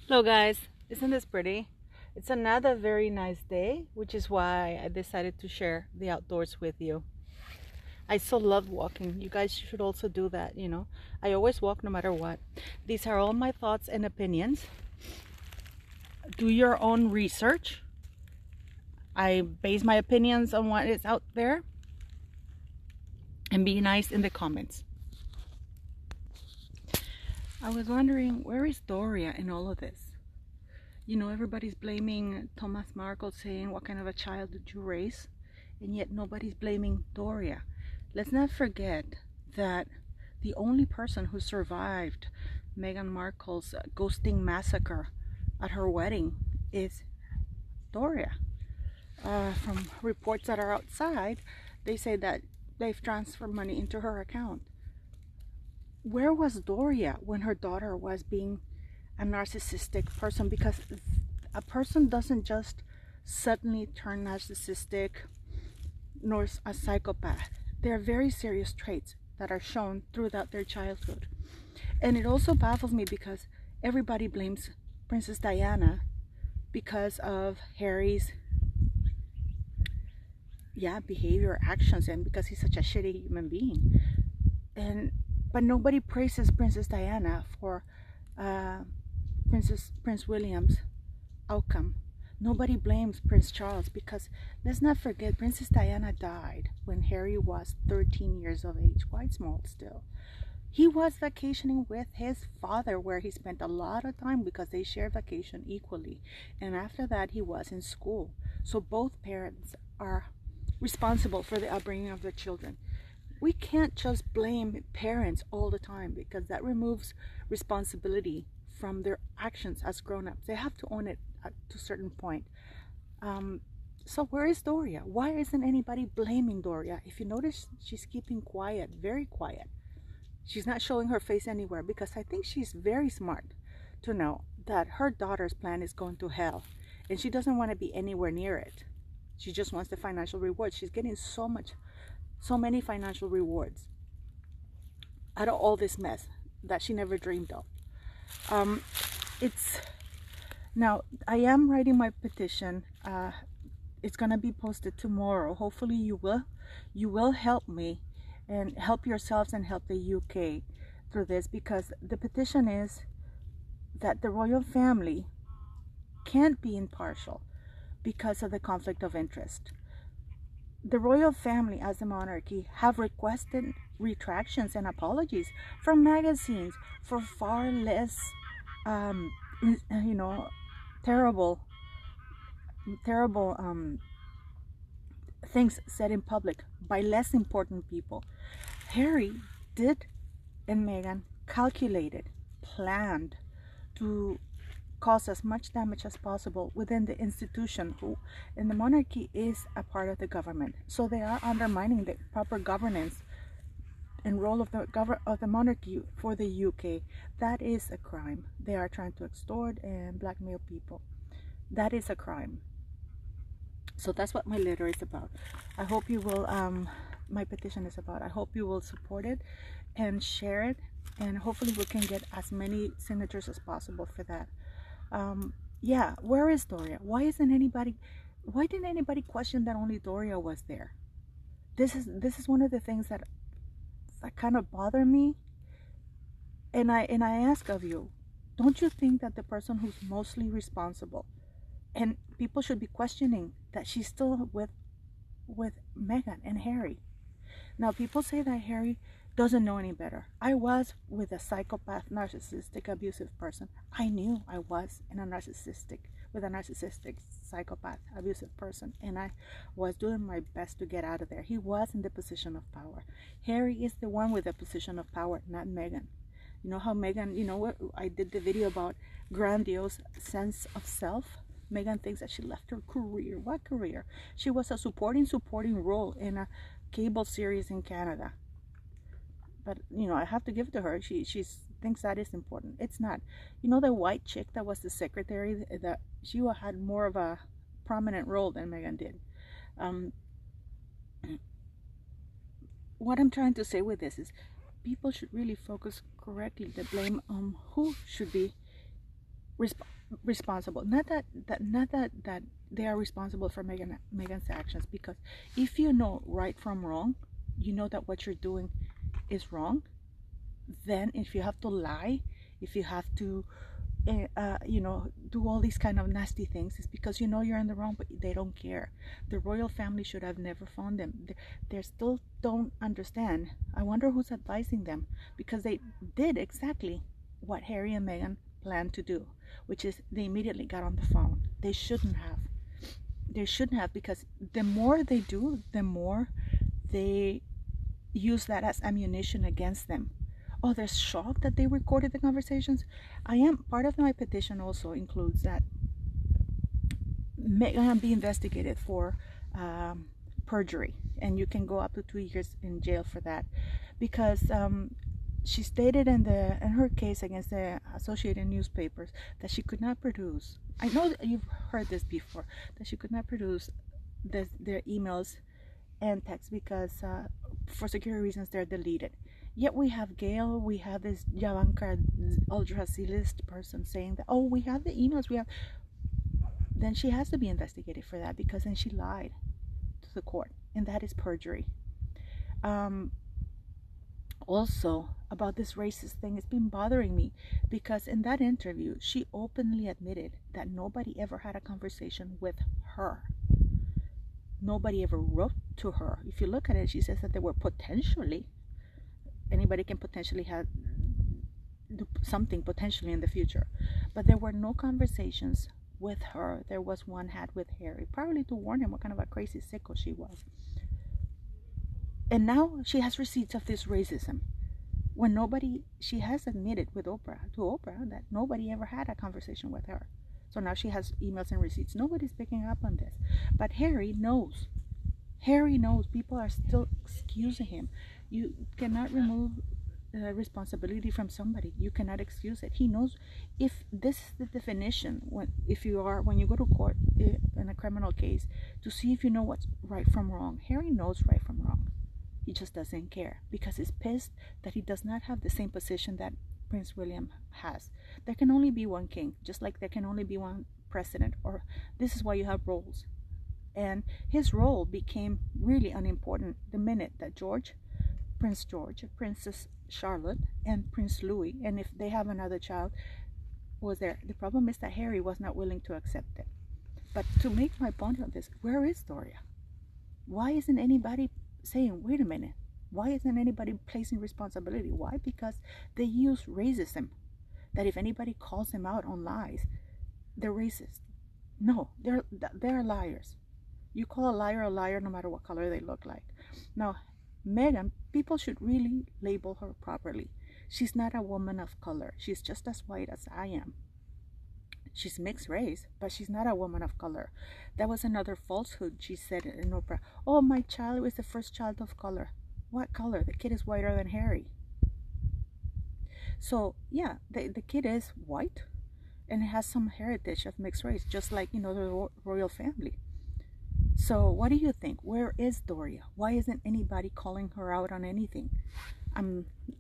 Hello guys, isn't this pretty? It's another very nice day, which is why I decided to share the outdoors with you. I so love walking. You guys should also do that. I always walk no matter what. These are all my thoughts and opinions. Do your own research. I base my opinions on what is out there. And be nice in the comments. I was wondering, where is Doria in all of this? Everybody's blaming Thomas Markle, saying, what kind of a child did you raise? And yet nobody's blaming Doria. Let's not forget that the only person who survived Meghan Markle's ghosting massacre at her wedding is Doria. From reports that are outside, they say that they've transferred money into her account. Where was Doria when her daughter was being a narcissistic person? Because a person doesn't just suddenly turn narcissistic nor a psychopath. There are very serious traits that are shown throughout their childhood. And it also baffles me because everybody blames Princess Diana because of Harry's behavior, actions, and because he's such a shitty human being. But nobody praises Princess Diana for Prince William's outcome. Nobody blames Prince Charles because let's not forget Princess Diana died when Harry was 13 years of age, quite small still. He was vacationing with his father where he spent a lot of time because they share vacation equally. And after that he was in school. So both parents are responsible for the upbringing of their children. We can't just blame parents all the time because that removes responsibility from their actions as grown-ups. They have to own it to a certain point. So where is Doria? Why isn't anybody blaming Doria? If you notice, she's keeping quiet, very quiet. She's not showing her face anywhere because I think she's very smart to know that her daughter's plan is going to hell and she doesn't want to be anywhere near it. She just wants the financial reward. She's getting so many financial rewards out of all this mess that she never dreamed of. Now I am writing my petition. It's gonna be posted tomorrow. Hopefully you will help me and help yourselves and help the UK through this, because the petition is that the royal family can't be impartial because of the conflict of interest. The royal family as a monarchy have requested retractions and apologies from magazines for far less terrible things said in public by less important people. Harry did, and Meghan calculated, planned to cause as much damage as possible within the institution, and the monarchy is a part of the government, so they are undermining the proper governance and role of the monarchy for the UK. That is a crime. They are trying to extort and blackmail people. That is a crime. So that's what my letter is about. I hope you will my petition is about. I hope you will support it and share it, and hopefully we can get as many signatures as possible for that. Where is Doria? Why didn't anybody question that only Doria was there? This is one of the things that kind of bother me, and I ask of you, don't you think that the person who's mostly responsible, and people should be questioning that she's still with Meghan and Harry? Now people say that Harry doesn't know any better. I was with a psychopath, narcissistic, abusive person. I knew I was with a narcissistic, psychopath, abusive person, and I was doing my best to get out of there. He was in the position of power. Harry is the one with the position of power, not Meghan. You know how Meghan, I did the video about grandiose sense of self. Meghan thinks that she left her career. What career? She was a supporting role in a cable series in Canada. But I have to give it to her. She thinks that is important. It's not. The white chick that was the secretary, that she had more of a prominent role than Meghan did. What I'm trying to say with this is people should really focus correctly. The blame who should be responsible. Not that they are responsible for Meghan's actions, because if you know right from wrong, you know that what you're doing is wrong. Then if you have to lie, if you have to do all these kind of nasty things, it's because you know you're in the wrong, but they don't care. The royal family should have never found them. They still don't understand. I wonder who's advising them, because they did exactly what Harry and Meghan planned to do, which is they immediately got on the phone. They shouldn't have. They shouldn't have, because the more they do, the more they use that as ammunition against them. Oh, they're shocked that they recorded the conversations. Part of my petition also includes that Meghan be investigated for perjury, and you can go up to 2 years in jail for that, because she stated in her case against the Associated Newspapers that she could not produce. I know that you've heard this before, that she could not produce their emails and texts because for security reasons they're deleted. Yet we have Gail, we have this Javanka ultra C-list person saying that, oh, we have the emails, we have. Then she has to be investigated for that, because then she lied to the court, and that is perjury. Also, about this racist thing, it's been bothering me, because in that interview she openly admitted that nobody ever had a conversation with her. Nobody ever wrote to her. If you look at it, she says that they were potentially, anybody can potentially have something potentially in the future, but there were no conversations with her. There was one had with Harry, probably to warn him what kind of a crazy sicko she was. And now she has receipts of this racism, when she has admitted to Oprah that nobody ever had a conversation with her. So now she has emails and receipts. Nobody's picking up on this, but Harry knows. People are still excusing him. You cannot remove responsibility from somebody. You cannot excuse it. He knows. If this is the definition, when you go to court in a criminal case, to see if you know what's right from wrong, Harry knows right from wrong. He just doesn't care, because he's pissed that he does not have the same position that Prince William has. There can only be one king, just like there can only be one president, or this is why you have roles. And his role became really unimportant the minute that Prince George, Princess Charlotte, and Prince Louis, and if they have another child, was there. The problem is that Harry was not willing to accept it. But to make my point on this, where is Doria? Why isn't anybody saying, wait a minute, why isn't anybody placing responsibility? Why? Because they use racism, that if anybody calls them out on lies, they're racist. No, they're liars. You call a liar no matter what color they look like. Now, Meghan, people should really label her properly. She's not a woman of color. She's just as white as I am. She's mixed race, but she's not a woman of color. That was another falsehood she said in Oprah. Oh, my child was the first child of color. What color? The kid is whiter than Harry. So, yeah, the kid is white, and it has some heritage of mixed race, just like, the royal family. So what do you think? Where is Doria? Why isn't anybody calling her out on anything?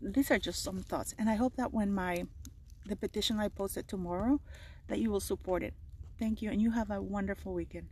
These are just some thoughts, and I hope that when the petition I posted tomorrow, that you will support it. Thank you, and you have a wonderful weekend.